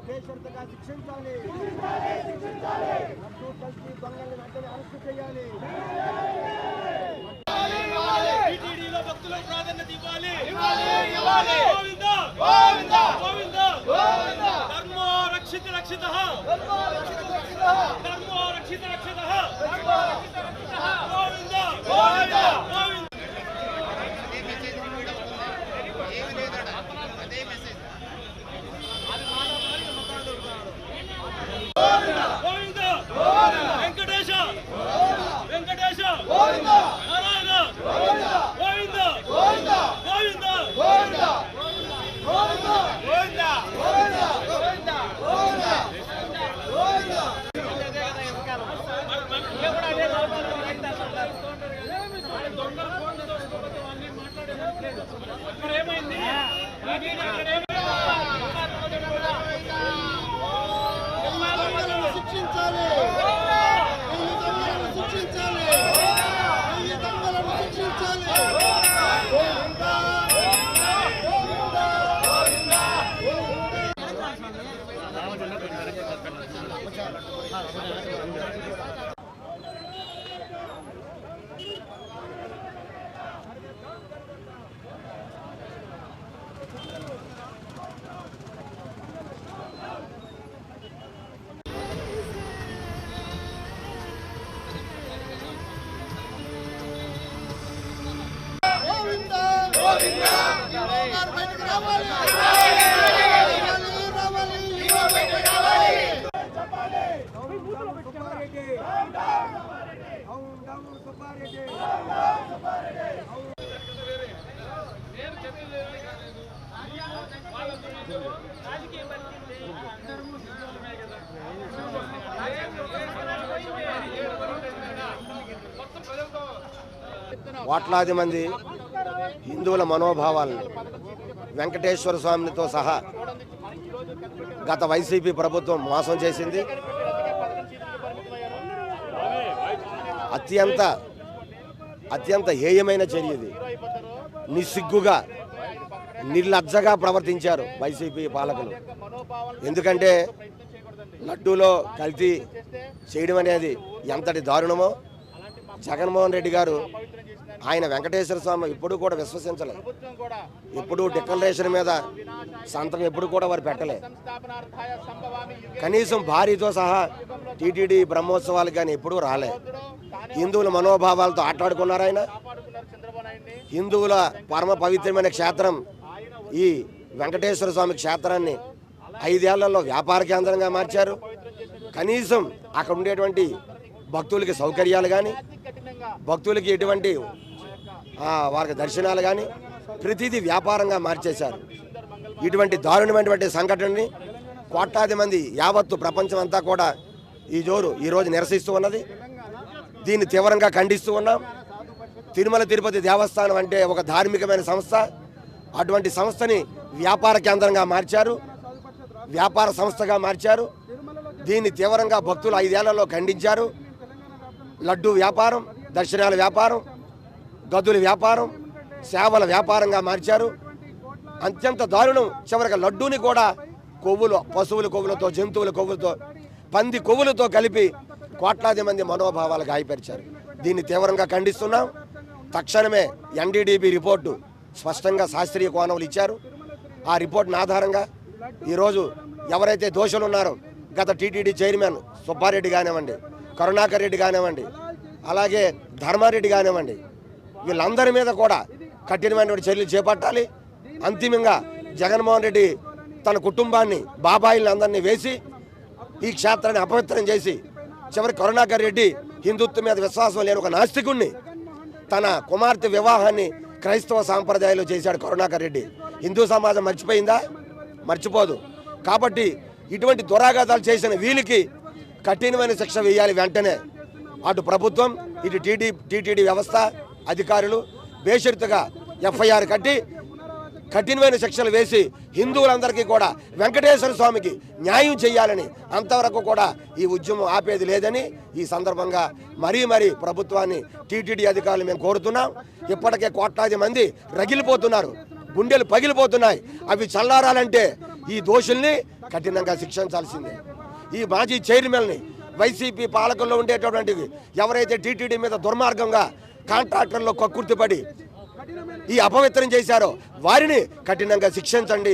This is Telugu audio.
బేషరతుగా శిక్షించాలి. లడ్డూ కల్తీ దొంగల్ని వెంటనే అరెస్టు చేయాలి. టీటీడీలో భక్తులకు ప్రాధాన్యత ఇవ్వాలి. గోవింద గోవింద గోవింద గోవింద ధర్మో రక్షిత రక్షితః ధర్మో రక్షిత రక్షితః గోవింద గోవింద గోవింద వెంకటేశ వెంకటేశ గోవింద నారాయణ గోవింద గోవింద గోవింద గోవింద గోవింద గోవింద గోవింద గోవింద గోవింద గోవింద ఏమైంది శిక్షించాలి. కోట్లాది మంది హిందువుల మనోభావాలను వెంకటేశ్వర స్వామితో సహా గత వైసీపీ ప్రభుత్వం మోసం చేసింది. అత్యంత హేయమైన చర్యది. నిస్సిగ్గుగా నిర్లజ్జగా ప్రవర్తించారు వైసీపీ పాలకులు. ఎందుకంటే లడ్డూలో కల్తీ చేయడం అనేది ఎంతటి దారుణమో జగన్మోహన్ రెడ్డి గారు ఆయన వెంకటేశ్వర స్వామి ఎప్పుడు కూడా విశ్వసించలే, ఎప్పుడు డిక్లరేషన్ మీద సంతకం ఎప్పుడు కూడా వారు పెట్టలే. కనీసం భార్యతో సహా టీటీడీ బ్రహ్మోత్సవాలు కానీ ఎప్పుడూ రాలే. హిందువుల మనోభావాలతో ఆటాడుకున్నారు ఆయన. హిందువుల పరమ పవిత్రమైన క్షేత్రం ఈ వెంకటేశ్వర స్వామి క్షేత్రాన్ని 5 ఏళ్లలో వ్యాపార కేంద్రంగా మార్చారు. కనీసం అక్కడ ఉండేటువంటి భక్తులకి సౌకర్యాలు కానీ, భక్తులకి ఎటువంటి వారికి దర్శనాలు కానీ ప్రతిదీ వ్యాపారంగా మార్చేశారు. ఇటువంటి దారుణమైనటువంటి సంఘటనని కోట్లాది మంది యావత్తు ప్రపంచం అంతా కూడా ఈరోజు నిరసిస్తూ ఉన్నది. దీన్ని తీవ్రంగా ఖండిస్తూ ఉన్నాం. తిరుమల తిరుపతి దేవస్థానం అంటే ఒక ధార్మికమైన సంస్థ. అటువంటి సంస్థని వ్యాపార కేంద్రంగా మార్చారు, వ్యాపార సంస్థగా మార్చారు. దీన్ని తీవ్రంగా భక్తులు 5 ఏళ్లలో ఖండించారు. లడ్డూ వ్యాపారం, దర్శనాల వ్యాపారం, గదుల వ్యాపారం, సేవల వ్యాపారంగా మార్చారు. అత్యంత దారుణం. చివరికి లడ్డూని కూడా కొవ్వులు, పశువుల కొవ్వులతో, జంతువుల కొవ్వులతో, పంది కొవ్వులతో కలిపి కోట్లాది మంది మనోభావాలు గాయపరిచారు. దీన్ని తీవ్రంగా ఖండిస్తున్నాం. తక్షణమే ఎన్డీడీబీ రిపోర్టు స్పష్టంగా శాస్త్రీయ కోణంలో ఇచ్చారు. ఆ రిపోర్టును ఆధారంగా ఈరోజు ఎవరైతే దోషులు ఉన్నారో, గత టీటీడీ చైర్మన్ సుబ్బారెడ్డి కానివ్వండి, కరుణాకర్ రెడ్డి కానివ్వండి, అలాగే ధర్మారెడ్డి కానివ్వండి, వీళ్ళందరి మీద కూడా కఠినమైనటువంటి చర్యలు చేపట్టాలి. అంతిమంగా జగన్మోహన్ రెడ్డి తన కుటుంబాన్ని, బాబాయిల్ని అందరినీ వేసి ఈ క్షేత్రాన్ని అపవిత్రం చేసి, చివరి కరుణాకర్ రెడ్డి హిందుత్వం మీద విశ్వాసం లేని ఒక నాస్తికుణ్ణి, తన కుమార్తె వివాహాన్ని క్రైస్తవ సాంప్రదాయాలు చేశాడు కరుణాకర్ రెడ్డి. హిందూ సమాజం మర్చిపోయిందా? మర్చిపోదు. కాబట్టి ఇటువంటి దురాఘాతాలు చేసిన వీళ్ళకి కఠినమైన శిక్ష వేయాలి వెంటనే. అటు ప్రభుత్వం, ఇటు టీటీడీ వ్యవస్థ అధికారులు బేషరతుగా ఎఫ్ఐఆర్ కట్టి కఠినమైన శిక్షలు వేసి హిందువులందరికీ కూడా వెంకటేశ్వర స్వామికి న్యాయం చేయాలని, అంతవరకు కూడా ఈ ఉద్యమం ఆపేది లేదని ఈ సందర్భంగా మరీ ప్రభుత్వాన్ని, టీటీడీ అధికారులు మేము కోరుతున్నాం. ఇప్పటికే కోట్లాది మంది రగిలిపోతున్నారు, గుండెలు పగిలిపోతున్నాయి. అవి చల్లారాలంటే ఈ దోషుల్ని కఠినంగా శిక్షించాల్సిందే. ఈ మాజీ చైర్మన్ని, వైసీపీ పాలకుల్లో ఉండేటటువంటి ఎవరైతే టీటీడీ మీద దుర్మార్గంగా కాంట్రాక్టర్లో కక్కుర్తిపడి ఈ అపవిత్రం చేశారో వారిని కఠినంగా శిక్షించండి.